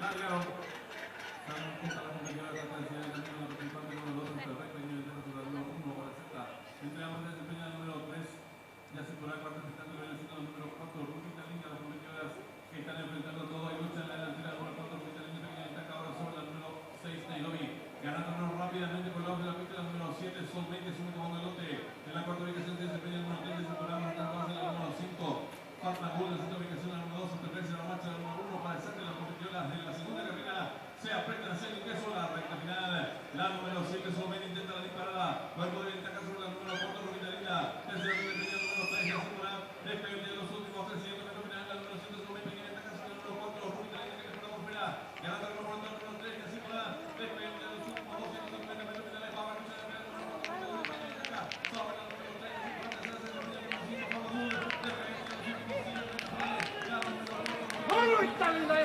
Largaron. Están juntas las compañeras de la tercera y también la participante número 2 en perfecta y nivel de natural número 1 para Z. Entregamos el desempeño del número 3. Ya se podrá cuarto enfrentando el velocidad número 4. Rubita Linda, las competidoras que están enfrentando todo y luchan en la delantera número 4. Rubita Linda pequeña destaca ahora sobre la número 6, Nairobi. Ganando rápidamente por la de la pista, la número 7, Sol 20, sube tomando el lote. En la cuarta ubicación se desempeña el número 3, separamos en la número 5. Fatma Gul, en la segunda ubicación, la número 2, en tercera marcha, la número 1 para el set de las competidoras de la segunda carrera. Se apretan a hacer ingreso a la recta final. La número 7, Sol 20, intenta la disparada. Cuerpo de ventaja sobre la número 4, Rubita Linda. Tercera desempeña el número 3, la segunda. Despegue de los últimos 300 metros final, la número 7, Sol 20, pequeña ventaja sobre la número 4, Rubita Linda, que está por fuera. Ganando el número 4, número 3, que así va. Despegue de los últimos 250 metros finales. Va a marchar la número 4, Rubita Linda, pequeña ventaja sobre la número 3, que así va. Tercera desempeña el número 5, Fatma Gul. Despegue de los últimos 100 metros finales. La número 4, Rubita Linda.